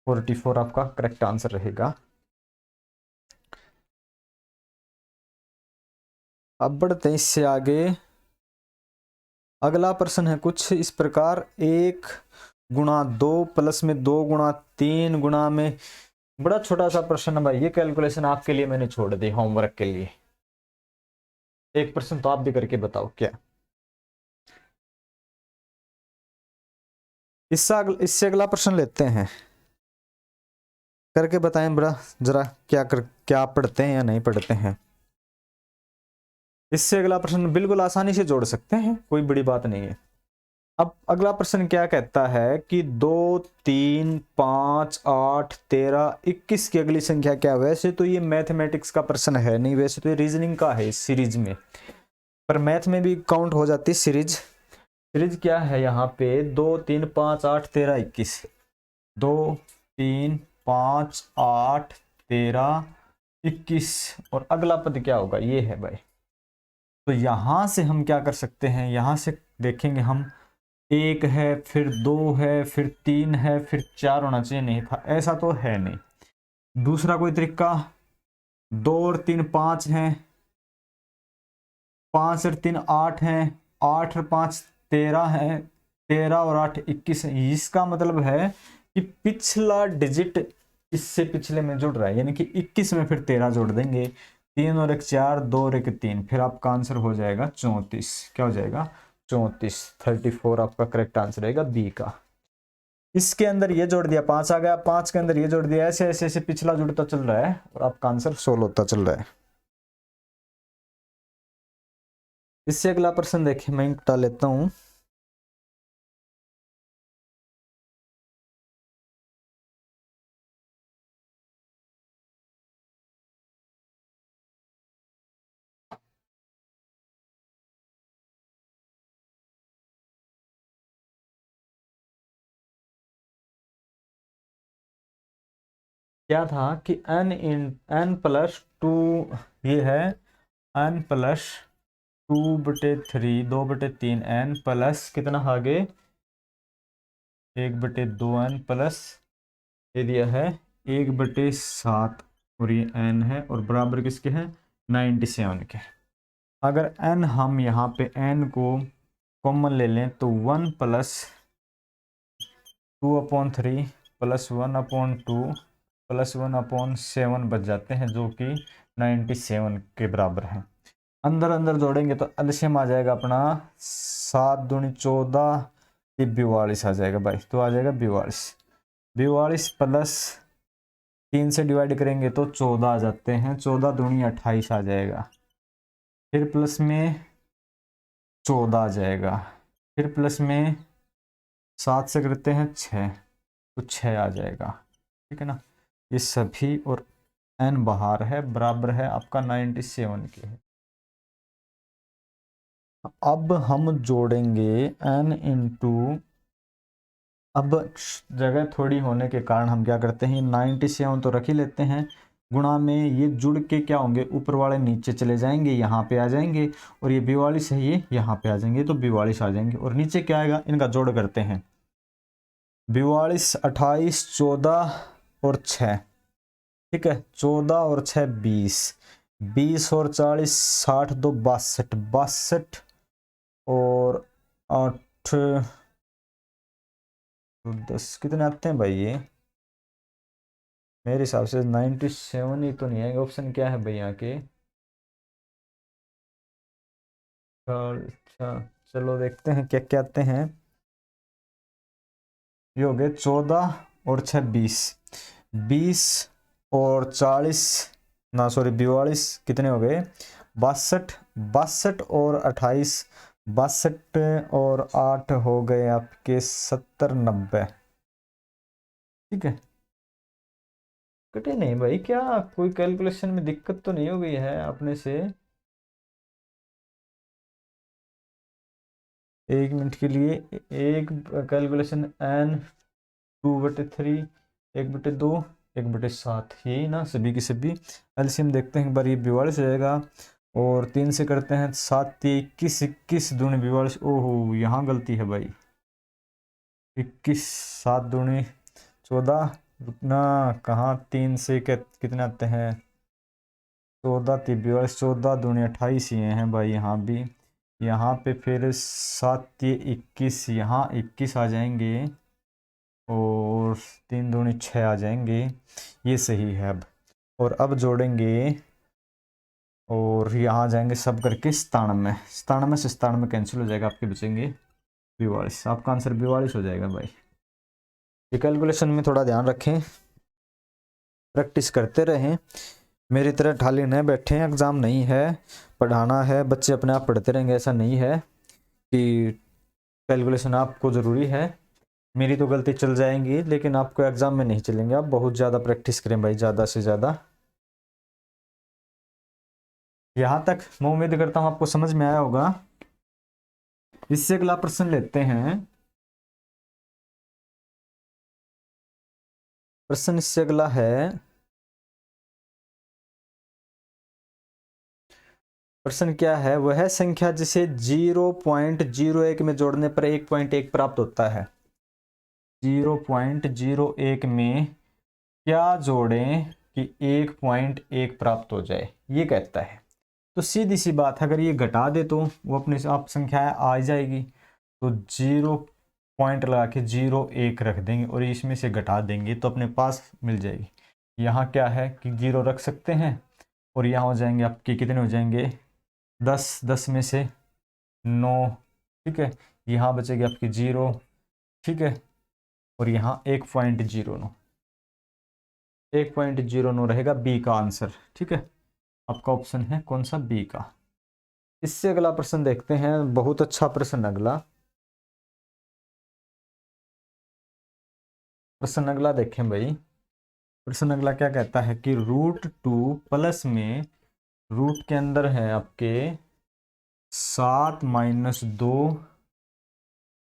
44 आपका करेक्ट आंसर रहेगा। अब बढ़ते हैं इससे आगे। अगला प्रश्न है कुछ इस प्रकार, 1 × 2 प्लस में 2 × 3 में, बड़ा छोटा सा प्रश्न है भाई, ये कैलकुलेशन आपके लिए मैंने छोड़ दी होमवर्क के लिए। एक प्रश्न तो आप भी करके बताओ क्या। इससे अगला प्रश्न लेते हैं, करके बताएं बड़ा जरा, क्या पढ़ते हैं या नहीं पढ़ते हैं। इससे अगला प्रश्न बिल्कुल आसानी से जोड़ सकते हैं, कोई बड़ी बात नहीं है। अब अगला प्रश्न क्या कहता है कि 2 3 5 8 13 21 की अगली संख्या क्या है। वैसे तो ये मैथमेटिक्स का प्रश्न है नहीं, वैसे तो ये रीजनिंग का है इस सीरीज में, पर मैथ में भी काउंट हो जाती है सीरीज। सीरीज क्या है यहाँ पे, 2 3 5 8 13 21, 2 3 5 8 13 21 और अगला पद क्या होगा, ये है भाई। तो यहां से हम क्या कर सकते हैं, यहां से देखेंगे हम, 1 है, फिर 2 है, फिर 3 है, फिर 4 होना चाहिए, नहीं था, ऐसा तो है नहीं। दूसरा कोई तरीका, 2 और 3 5 हैं, 5 और 3 8 हैं, 8 और 5 13 है, 13 और 8 21 है। इसका मतलब है कि पिछला डिजिट इससे पिछले में जुड़ रहा है, यानी कि 21 में फिर 13 जोड़ देंगे, 3 और 1 4, 2 और 1 3, फिर आपका आंसर हो जाएगा 34। क्या हो जाएगा 34, 34 आपका करेक्ट आंसर रहेगा बी का। इसके अंदर ये जोड़ दिया 5 आ गया, 5 के अंदर ये जोड़ दिया, ऐसे ऐसे ऐसे पिछला जुड़ता चल रहा है और आपका आंसर 16 होता चल रहा है। इससे अगला प्रश्न देखिए, मैं उठा लेता हूं। क्या था कि n+2, ये है n+2/3, 2/3 n प्लस कितना आगे 1/2 n प्लस ये दिया है 1/7 और ये n है और बराबर किसके हैं 97 के। अगर n हम यहाँ पे n को कॉमन ले लें तो 1 + 2/3 + 1/2 + 1/7 बच जाते हैं, जो कि 97 के बराबर है। अंदर अंदर जोड़ेंगे तो एलसीएम आ जाएगा अपना 7 दूनी 14, 42 आ जाएगा भाई, तो आ जाएगा 42, 42 प्लस 3 से डिवाइड करेंगे तो 14 आ जाते हैं, 14 दूनी 28 आ जाएगा, फिर प्लस में 14 आ जाएगा, फिर प्लस में 7 से करते हैं 6 तो 6 आ जाएगा। ठीक है ना, ये सभी और n बाहर है, बराबर है आपका 97 के है। अब हम जोड़ेंगे n इंटू, अब जगह थोड़ी होने के कारण हम क्या करते हैं 97 तो रख ही लेते हैं, गुणा में ये जुड़ के क्या होंगे, ऊपर वाले नीचे चले जाएंगे, यहाँ पे आ जाएंगे, और ये 42 है ये यहाँ पे आ जाएंगे, तो 42 आ जाएंगे। और नीचे क्या आएगा, इनका जोड़ करते हैं, 42, 28, 14 और 6, ठीक है, 14 और 6 20, 20 और 40 60, 2 62, 62 और 8 10 कितने आते हैं भाई ये, मेरे हिसाब से 97 ही तो नहीं है। ऑप्शन क्या है भाई यहाँ के, अच्छा चलो देखते हैं क्या क्या आते हैं। ये हो गए 14 और 6 20, 20 और 40 ना सॉरी 42 कितने हो गए, 62, 62 और 28, 62 और 8 हो गए आपके 70 90, ठीक है। कटे नहीं भाई, क्या कोई कैलकुलेशन में दिक्कत तो नहीं हो गई है अपने से? 1 मिनट के लिए एक कैलकुलेशन, n 2/3, 1/2, 1/7, यही ना सभी की सभी। एलसीएम देखते हैं एक बार, ये 42 हो जाएगा, और 3 से करते हैं 7 21, 21 दूनी 42, ओहो यहाँ गलती है भाई, 21, 7 दूनी 14, रुकना कहाँ, 3 से कितने आते हैं, 14 3 42, 14 दूनी 28 ये हैं भाई, यहाँ भी, यहाँ पे फिर 7 21, यहाँ 21 आ जाएंगे, और 3 दूनी 6 आ जाएंगे, ये सही है अब। और अब जोड़ेंगे, और यहाँ जाएंगे सब करके 97, 97 से 97 कैंसिल हो जाएगा, आपके बचेंगे 42, आपका आंसर 42 हो जाएगा भाई। ये कैलकुलेशन में थोड़ा ध्यान रखें, प्रैक्टिस करते रहें, मेरी तरह ठाली न बैठे, एग्ज़ाम नहीं है, पढ़ाना है, बच्चे अपने आप पढ़ते रहेंगे, ऐसा नहीं है कि कैलकुलेशन आपको ज़रूरी है। मेरी तो गलती चल जाएंगी, लेकिन आपको एग्ज़ाम में नहीं चलेंगे, आप बहुत ज़्यादा प्रैक्टिस करें भाई, ज़्यादा से ज़्यादा। यहाँ तक मैं उम्मीद करता हूँ आपको समझ में आया होगा। इससे अगला प्रश्न लेते हैं, प्रश्न इससे अगला है, प्रश्न क्या है, वह संख्या जिसे 0.01 में जोड़ने पर 1.1 प्राप्त होता है। 0.01 में क्या जोड़ें कि 1.1 प्राप्त हो जाए, ये कहता है। तो सीधी सी बात है, अगर ये घटा दे तो वो अपने आप संख्या आ जाएगी, तो 0 पॉइंट लगा के 0.1 रख देंगे, और इसमें से घटा देंगे तो अपने पास मिल जाएगी। यहाँ क्या है कि 0 रख सकते हैं, और यहाँ हो जाएंगे आपके कितने हो जाएंगे, 10, 10 में से 9, ठीक है, यहाँ बचेगी आपकी 0, ठीक है, और यहाँ 1.09, 1.09 रहेगा बी का आंसर, ठीक है। आपका ऑप्शन है कौन सा, बी का। इससे अगला प्रश्न देखते हैं, बहुत अच्छा प्रश्न अगला, प्रश्न अगला देखें भाई। प्रश्न अगला क्या कहता है कि √2 प्लस में रूट के अंदर है आपके 7 - 2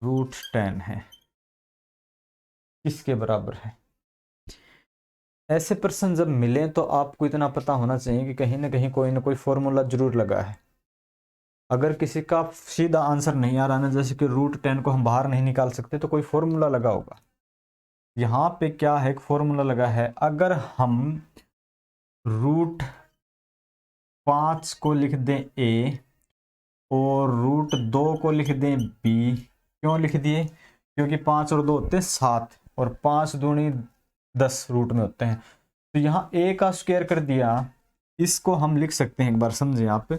√10 है, किसके बराबर है। ऐसे प्रश्न जब मिले तो आपको इतना पता होना चाहिए कि कहीं ना कोई फॉर्मूला जरूर लगा है। अगर किसी का सीधा आंसर नहीं आ रहा ना, जैसे कि √10 को हम बाहर नहीं निकाल सकते, तो कोई फॉर्मूला लगा होगा। यहाँ पे क्या है, एक फॉर्मूला लगा है, अगर हम √5 को लिख दें a और √2 को लिख दें b, क्यों लिख दिए, क्योंकि 5 और 2 होते हैं 7, और 5 दूनी 10 रूट में होते हैं, तो यहाँ a का स्क्वायर कर दिया। इसको हम लिख सकते हैं, एक बार समझें आप,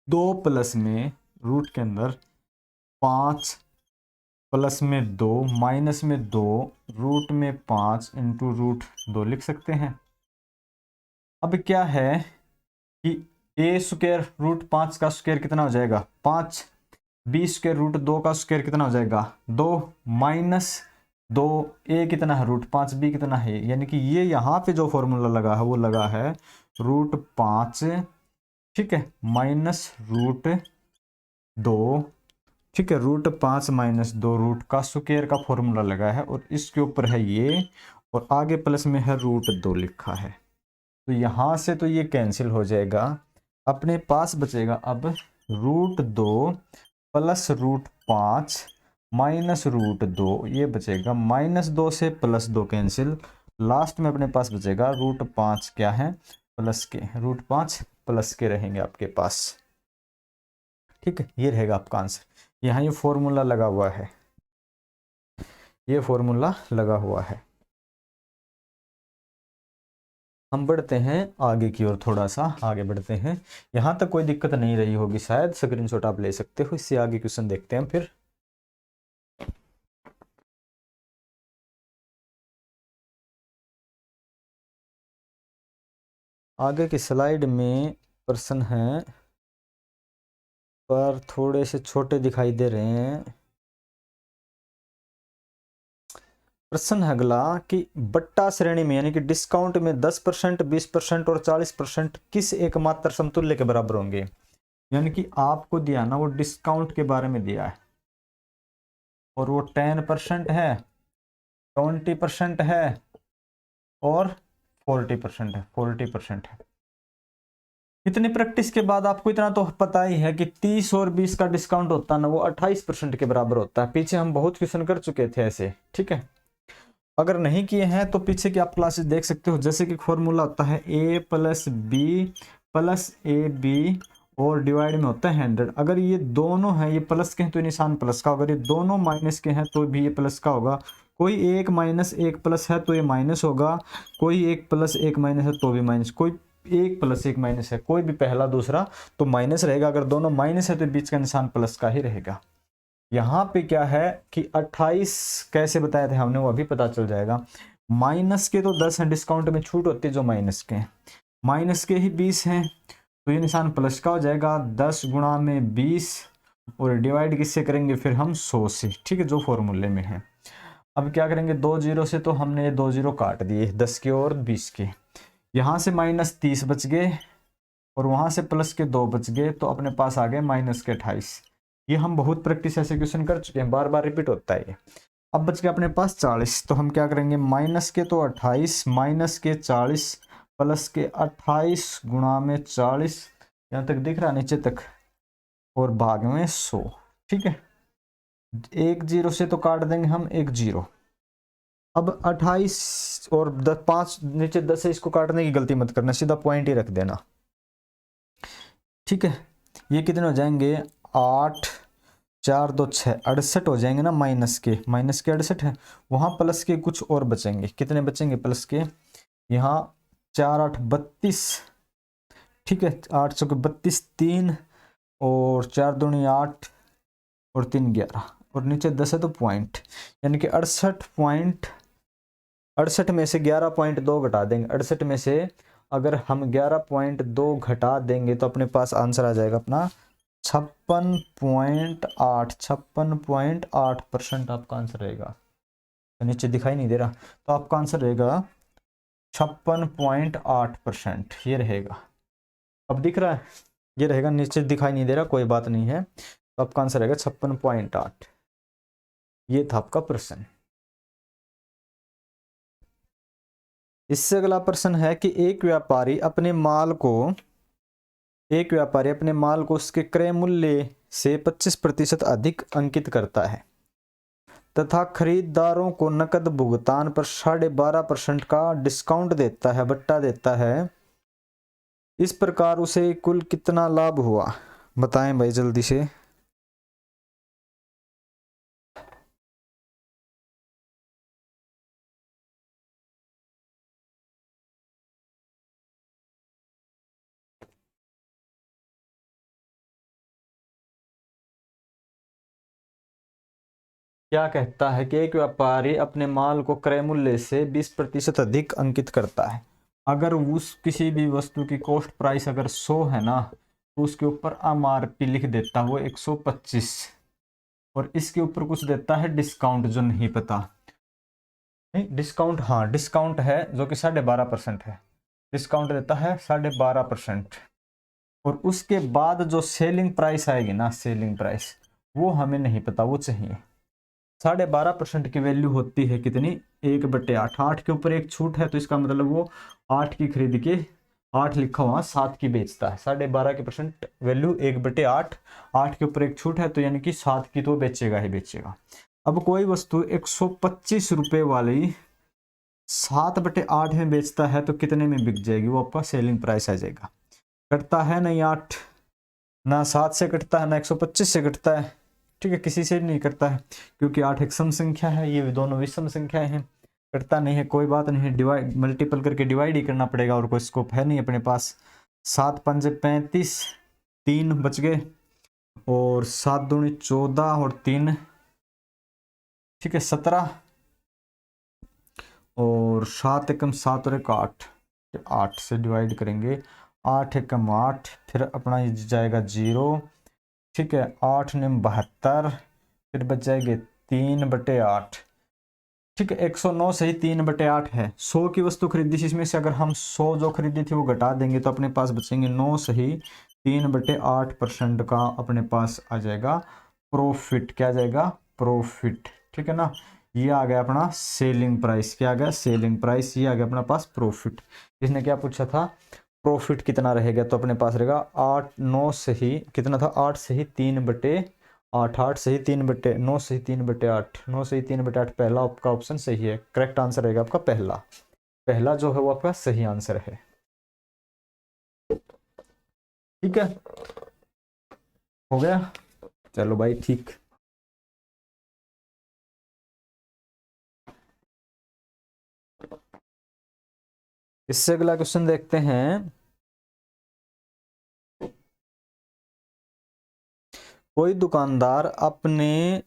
2 प्लस में रूट के अंदर 5 प्लस में 2 माइनस में 2 रूट में 5 इंटू √2 लिख सकते हैं। अब क्या है कि a स्क्वायर √5 का स्क्वायर कितना हो जाएगा 5, b स्क्वायर √2 का स्क्वायर कितना हो जाएगा 2, माइनस 2, a कितना है √5, b कितना है, यानी कि ये यहाँ पे जो फॉर्मूला लगा है वो लगा है √5, ठीक है, माइनस √2, ठीक है, √5 - 2 रूट का स्क्वायर का फॉर्मूला लगा है, और इसके ऊपर है ये, और आगे प्लस में है √2 लिखा है। तो यहाँ से तो ये कैंसिल हो जाएगा, अपने पास बचेगा अब √2 प्लस √5 माइनस √2, ये बचेगा -2 से +2 कैंसिल, लास्ट में अपने पास बचेगा √5 क्या है प्लस के, √5 प्लस के रहेंगे आपके पास। ठीक है, ये रहेगा आपका आंसर। यहाँ ये फॉर्मूला लगा हुआ है, ये फॉर्मूला लगा हुआ है। हम बढ़ते हैं आगे की ओर, थोड़ा सा आगे बढ़ते हैं। यहाँ तक कोई दिक्कत नहीं रही होगी शायद, स्क्रीनशॉट आप ले सकते हो। इससे आगे क्वेश्चन देखते हैं फिर। आगे की स्लाइड में प्रश्न हैं पर थोड़े से छोटे दिखाई दे रहे हैं। प्रश्न है अगला कि बट्टा श्रेणी में यानी कि डिस्काउंट में 10%, 20% और 40% किस एकमात्र समतुल्य के बराबर होंगे। यानी कि आपको दिया ना वो डिस्काउंट के बारे में दिया है और वो 10% है, 20% है और 40% है, 40% है। इतनी प्रैक्टिस के बाद आपको इतना तो पता ही है कि 30 और 20 का डिस्काउंट होता है ना वो 28% के बराबर होता है। पीछे हम बहुत क्वेश्चन कर चुके थे ऐसे। ठीक है, अगर नहीं किए हैं तो पीछे की आप क्लासेस देख सकते हो। जैसे कि फॉर्मूला होता है a + b + ab और डिवाइड में होता है 100। अगर ये दोनों हैं, ये प्लस के हैं तो ये निशान प्लस का, अगर ये दोनों माइनस के हैं तो भी ये प्लस का होगा। कोई एक माइनस एक प्लस है तो ये माइनस होगा, कोई एक प्लस एक माइनस है तो भी माइनस, कोई एक प्लस एक माइनस है, कोई भी पहला दूसरा तो माइनस रहेगा। अगर दोनों माइनस है तो बीच का निशान प्लस का ही रहेगा। यहाँ पे क्या है कि 28 कैसे बताए थे हमने, वो अभी पता चल जाएगा। माइनस के तो 10 हैं, डिस्काउंट में छूट होती है जो माइनस के हैं, माइनस के ही 20 हैं तो ये निशान प्लस का हो जाएगा। 10 गुणा में 20 और डिवाइड किससे करेंगे फिर हम 100 से। ठीक है, जो फॉर्मूले में है। अब क्या करेंगे, 2 जीरो से तो हमने 2 जीरो काट दिए, 10 के और 20 के। यहाँ से -30 बच गए और वहां से प्लस के 2 बच गए, तो अपने पास आ गए -28। ये हम बहुत प्रैक्टिस ऐसे क्वेश्चन कर चुके हैं, बार बार रिपीट होता है ये। अब बच गया अपने पास 40, तो हम क्या करेंगे, माइनस के तो 28 माइनस के 40 प्लस के 28 गुणा में 40, यहाँ तक दिख रहा नीचे तक, और भाग में 100। ठीक है, एक जीरो से तो काट देंगे हम एक जीरो। अब 28 और 5 नीचे 10 है, इसको काटने की गलती मत करना, सीधा पॉइंट ही रख देना। ठीक है, ये कितने हो जाएंगे, 8 4 2 6 68 हो जाएंगे ना। माइनस के 68 है, वहाँ प्लस के कुछ और बचेंगे। कितने बचेंगे प्लस के, यहाँ 4 8 32। ठीक है, 8 सौ के 32, 3 और 4 दूनी 8 और 3 11 और नीचे 10 है तो पॉइंट, यानी कि 68 में से 11.2 घटा देंगे। 68 में से अगर हम 11.2 घटा देंगे तो अपने पास आंसर आ जाएगा अपना 56.8% आपका आंसर रहेगा। तो नीचे दिखाई नहीं दे रहा, तो आपका आंसर रहेगा 56.8%, ये रहेगा। अब दिख रहा है, ये रहेगा, नीचे दिखाई नहीं दे रहा, कोई बात नहीं है। तो आपका आंसर रहेगा 56.8। ये था आपका प्रश्न। इससे अगला प्रश्न है कि एक व्यापारी अपने माल को उसके क्रय मूल्य से 25% अधिक अंकित करता है तथा खरीदारों को नकद भुगतान पर 12.5% का डिस्काउंट देता है, बट्टा देता है। इस प्रकार उसे कुल कितना लाभ हुआ, बताएं भाई जल्दी से। क्या कहता है कि एक व्यापारी अपने माल को क्रय मूल्य से 20% अधिक अंकित करता है। अगर उस किसी भी वस्तु की कॉस्ट प्राइस अगर 100 है ना, तो उसके ऊपर MRP लिख देता है वो 125, और इसके ऊपर कुछ देता है डिस्काउंट जो नहीं पता। नहीं डिस्काउंट, हाँ डिस्काउंट है जो कि 12.5% है, डिस्काउंट देता है 12.5%। और उसके बाद जो सेलिंग प्राइस आएगी ना, सेलिंग प्राइस वो हमें नहीं पता, वो चाहिए। 12.5% की वैल्यू होती है कितनी, 1/8, 8 के ऊपर एक छूट है तो इसका मतलब वो 8 की खरीद के 8 लिखा हुआ 7 की बेचता है। 12.5% वैल्यू 1/8, 8 के ऊपर एक छूट है तो यानी कि 7 की तो बेचेगा ही बेचेगा। अब कोई वस्तु 125 रुपये वाली 7/8 में बेचता है तो कितने में बिक जाएगी, वो आपका सेलिंग प्राइस आ जाएगा। कटता है नहीं 8, ना 7 से कटता है ना 125 से कटता है, ठीक है, किसी से नहीं करता है क्योंकि 8 एक सम संख्या है, ये दोनों विषम संख्याएं हैं, कटता नहीं है, कोई बात नहीं है, डिवाइड मल्टीपल करके डिवाइड ही करना पड़ेगा और कोई स्कोप है नहीं अपने पास। 7 पंजे 35, 3 बच गए और 7 दूनी 14 और 3, ठीक है 17 और 7 एकम 7 और 1 8, 8 से डिवाइड करेंगे, 8 एकम 8, फिर अपना ये जाएगा 0, ठीक है 8 ने 72, फिर बच जाएंगे 3/8, ठीक है 109 सही 3/8 है। 100 की वस्तु खरीदी थी, इसमें से अगर हम 100 जो खरीदी थी वो घटा देंगे तो अपने पास बचेंगे 9 सही 3/8% का अपने पास आ जाएगा प्रॉफिट। क्या आ जाएगा, प्रॉफिट, ठीक है ना। ये आ गया अपना सेलिंग प्राइस, क्या आ गया सेलिंग प्राइस, ये आ गया अपना पास प्रॉफिट। इसने क्या पूछा था, प्रॉफिट कितना रहेगा, तो अपने पास रहेगा 8 9 सही कितना था, 8 सही 3/8, 8 सही 3/9 सही 3/8, 9 सही 3/8, पहला आपका ऑप्शन सही है, करेक्ट आंसर रहेगा आपका पहला, पहला जो है वो आपका सही आंसर है, ठीक है, हो गया, चलो भाई ठीक। इससे अगला क्वेश्चन देखते हैं। कोई दुकानदार अपने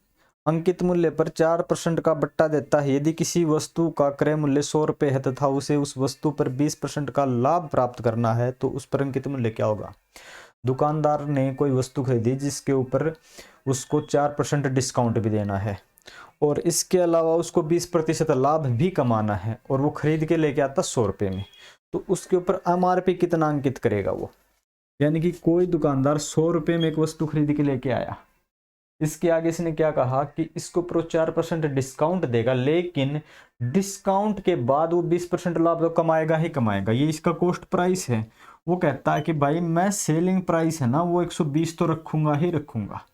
अंकित मूल्य पर 4% का बट्टा देता है। यदि किसी वस्तु का क्रय मूल्य 100 रुपये है तथा उसे उस वस्तु पर 20% का लाभ प्राप्त करना है तो उस पर अंकित मूल्य क्या होगा। दुकानदार ने कोई वस्तु खरीदी जिसके ऊपर उसको 4% डिस्काउंट भी देना है और इसके अलावा उसको 20% लाभ भी कमाना है और वो खरीद के लेके आता 100 रुपये में, तो उसके ऊपर MRP कितना अंकित करेगा वो। यानी कि कोई दुकानदार 100 रुपये में एक वस्तु खरीद के लेके आया, इसके आगे इसने क्या कहा कि इसको प्रो 4% डिस्काउंट देगा, लेकिन डिस्काउंट के बाद वो 20% लाभ तो कमाएगा ही कमाएगा, ये इसका कॉस्ट प्राइस है। वो कहता है कि भाई मैं सेलिंग प्राइस है ना वो 120 तो रखूंगा ही रखूंगा,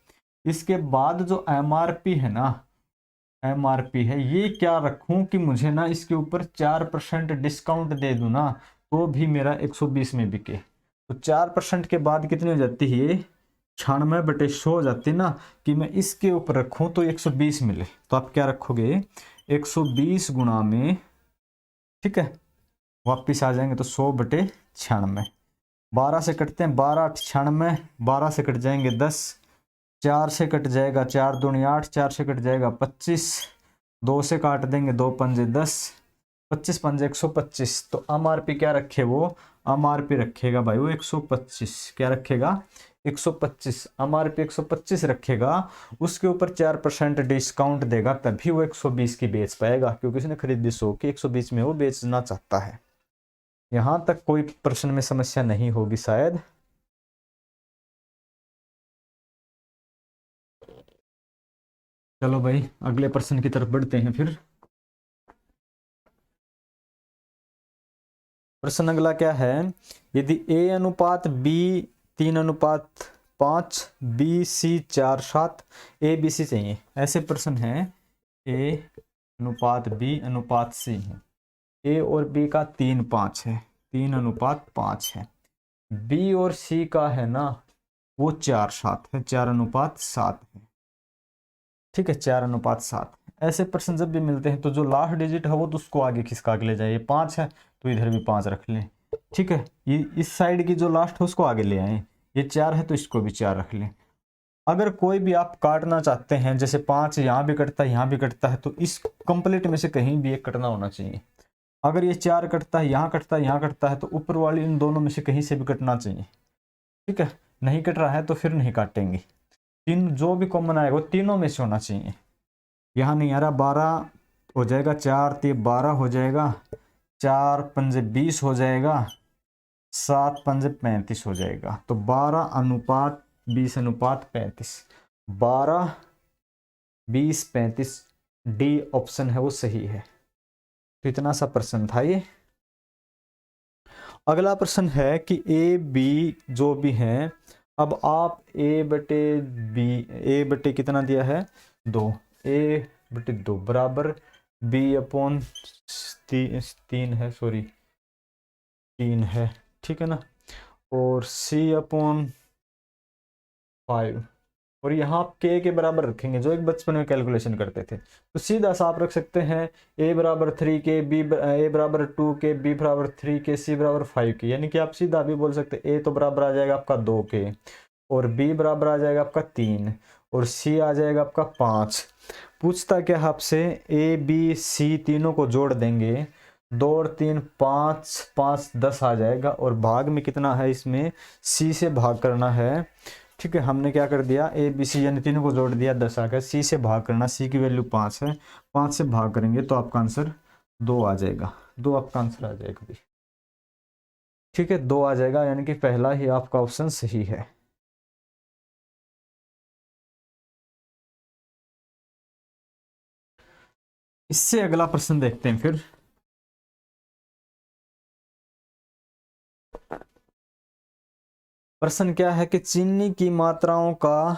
इसके बाद जो MRP है ना, MRP है ये क्या रखूं कि मुझे ना इसके ऊपर 4% डिस्काउंट दे दूं ना तो भी मेरा 120 में बिके। तो 4% के बाद कितनी हो जाती है ये 96/100 हो जाती ना, कि मैं इसके ऊपर रखूं तो 120 मिले, तो आप क्या रखोगे 120 गुणा में, ठीक है वापिस आ जाएंगे तो 100/96, 12 से कटते हैं 12 8 96, 12 से कट जाएंगे 10, 4 से कट जाएगा 4 दूनी 8, 4 से कट जाएगा 25, 2 से काट देंगे 2 पंजे 10, 25 पंजे 125, तो MRP क्या रखे वो, MRP रखेगा भाई वो 125, क्या रखेगा 125, MRP 125 रखेगा, उसके ऊपर 4% डिस्काउंट देगा तभी वो 120 की बेच पाएगा, क्योंकि उसने खरीदी 100 की 120 में वो बेचना चाहता है। यहां तक कोई प्रश्न में समस्या नहीं होगी शायद। चलो भाई अगले प्रश्न की तरफ बढ़ते हैं फिर। प्रश्न अगला क्या है, यदि A/B 3:5, BC 4:7, ABC चाहिए, ऐसे प्रश्न हैं A/B/C है, A और B का 3:5 है, 3:5 है, B और C का है ना वो 4:7 है, 4:7 है, ठीक है 4:7। ऐसे प्रश्न जब भी मिलते हैं तो जो लास्ट डिजिट है वो तो उसको आगे खिसका के ले जाए, ये 5 है तो इधर भी 5 रख लें, ठीक है ये इस साइड की जो लास्ट है उसको आगे ले आए, ये 4 है तो इसको भी 4 रख लें। अगर कोई भी आप काटना चाहते हैं, जैसे 5 यहाँ भी कटता है यहाँ भी कटता है, तो इस कंप्लीट में से कहीं भी एक कटना होना चाहिए। अगर ये 4 कटता है यहाँ कटता है यहाँ कटता है तो ऊपर वाली इन दोनों में से कहीं से भी कटना चाहिए, ठीक है नहीं कट रहा है तो फिर नहीं काटेंगे, तीन जो भी कॉमन आएगा वो तीनों में से होना चाहिए। यहाँ नहीं आ रहा, 12 हो जाएगा, 4 3 12 हो जाएगा, 4 पंजे 20 हो जाएगा, 7 पंजे 35 हो जाएगा, तो 12:20:35, 12 20 35 डी ऑप्शन है वो सही है। तो इतना सा प्रश्न था ये। अगला प्रश्न है कि ए बी जो भी हैं, अब आप ए बटे कितना दिया है 2, ए बटे 2 बराबर बी अपॉन 3 है, सॉरी 3 है, ठीक है ना, और सी अपॉन 5, और यहाँ आप के बराबर रखेंगे जो एक बचपन में कैलकुलेशन करते थे, तो सीधा सा आप रख सकते हैं a बराबर 3 के, a बराबर 2 के, b बराबर 3 के, c बराबर 5 के, यानी कि आप सीधा भी बोल सकते हैं a तो बराबर आ जाएगा आपका 2 के, और b बराबर आ जाएगा आपका 3, और c आ जाएगा आपका 5। पूछता क्या है आपसे, a b c तीनों को जोड़ देंगे, 2 और 3 5, 5 10 आ जाएगा, और भाग में कितना है, इसमें c से भाग करना है, ठीक है। हमने क्या कर दिया, ए बी सी यानी तीनों को जोड़ दिया, 10 आ गया, सी से भाग करना, सी की वैल्यू 5 है, 5 से भाग करेंगे तो आपका आंसर 2 आ जाएगा, 2 आपका आंसर आ जाएगा भी, ठीक है, 2 आ जाएगा, यानी कि पहला ही आपका ऑप्शन सही है। इससे अगला प्रश्न देखते हैं फिर। प्रश्न क्या है कि चीनी की मात्राओं का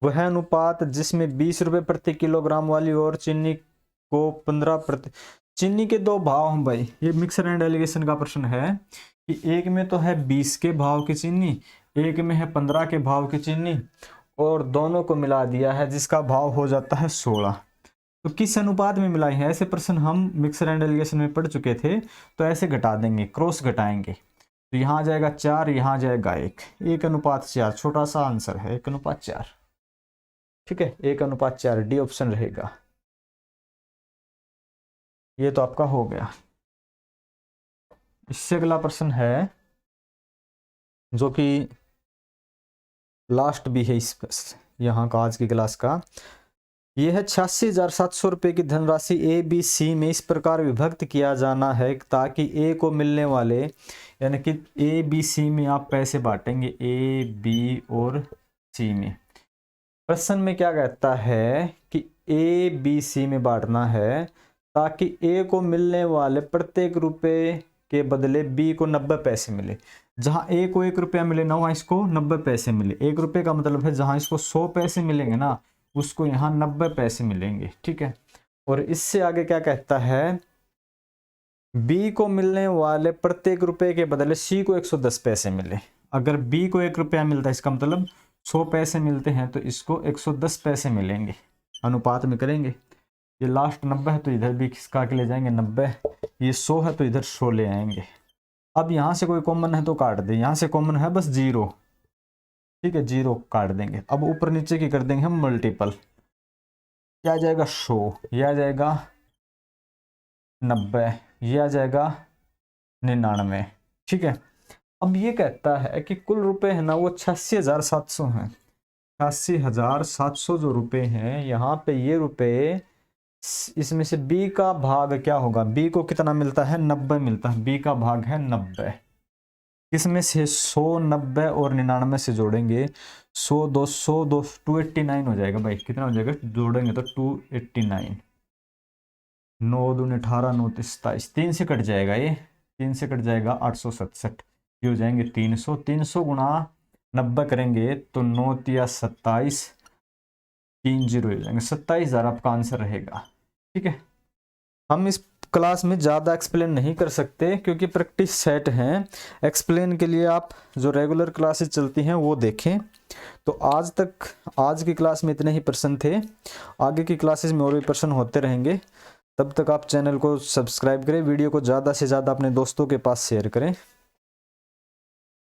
वह अनुपात जिसमें 20 रुपए प्रति किलोग्राम वाली और चीनी को 15 प्रति, चीनी के दो भाव हैं भाई, ये मिक्सर एंड एलिगेशन का प्रश्न है कि एक में तो है 20 के भाव की चीनी, एक में है 15 के भाव की चीनी, और दोनों को मिला दिया है जिसका भाव हो जाता है 16, तो किस अनुपात में मिलाई है, ऐसे प्रश्न हम मिक्सर एंड एलिगेशन में पढ़ चुके थे, तो ऐसे घटा देंगे, क्रॉस घटाएंगे, तो यहाँ आ जाएगा 4, यहाँ आ जाएगा 1, 1:4, छोटा सा आंसर है 1:4, ठीक है, 1:4, डी ऑप्शन रहेगा। ये तो आपका हो गया। इससे अगला प्रश्न है जो कि लास्ट भी है इस यहाँ का आज की क्लास का, यह है 86,700 रुपये की धनराशि ए बी सी में इस प्रकार विभक्त किया जाना है ताकि ए को मिलने वाले, यानी कि ए बी सी में आप पैसे बांटेंगे, ए बी और सी में। प्रश्न में क्या कहता है कि ए बी सी में बांटना है ताकि ए को मिलने वाले प्रत्येक रुपए के बदले बी को 90 पैसे मिले, जहां ए को 1 रुपया मिले ना वहां इसको 90 पैसे मिले, 1 रुपये का मतलब है जहां इसको 100 पैसे मिलेंगे ना उसको यहाँ 90 पैसे मिलेंगे, ठीक है। और इससे आगे क्या कहता है, बी को मिलने वाले प्रत्येक रुपए के बदले सी को 110 पैसे मिले, अगर बी को 1 रुपया मिलता है इसका मतलब 100 पैसे मिलते हैं तो इसको 110 पैसे मिलेंगे, अनुपात में करेंगे, ये लास्ट 90 है तो इधर भी किसका के ले जाएंगे 90, ये 100 है तो इधर 100 ले आएंगे। अब यहाँ से कोई कॉमन है तो काट दें, यहाँ से कॉमन है बस 0, ठीक है, 0 काट देंगे। अब ऊपर नीचे की कर देंगे हम मल्टीपल, क्या आ जाएगा 100, ये आ जाएगा 90, ये आ जाएगा 99, ठीक है। अब ये कहता है कि कुल रुपए है ना वो 86,700 हैं, 86,700 जो रुपए हैं यहाँ पे, ये रुपए इसमें से बी का भाग क्या होगा, बी को कितना मिलता है 90 मिलता है, बी का भाग है 90, इसमें से 100 90 और 99 से जोड़ेंगे 100 200 289 हो जाएगा भाई, कितना हो जाएगा जोड़ेंगे तो 289, 9 दूनी 18 9 27, 3 से कट जाएगा, ये 3 से कट जाएगा 867, ये हो जाएंगे 300, 300 गुणा 90 करेंगे तो 9 तिया 27, 3 0 हो जाएंगे, 27,000 आपका आंसर रहेगा, ठीक है। हम इस क्लास में ज़्यादा एक्सप्लेन नहीं कर सकते क्योंकि प्रैक्टिस सेट हैं, एक्सप्लेन के लिए आप जो रेगुलर क्लासेस चलती हैं वो देखें। तो आज की क्लास में इतने ही प्रश्न थे, आगे की क्लासेस में और भी प्रश्न होते रहेंगे, तब तक आप चैनल को सब्सक्राइब करें, वीडियो को ज़्यादा से ज़्यादा अपने दोस्तों के पास शेयर करें।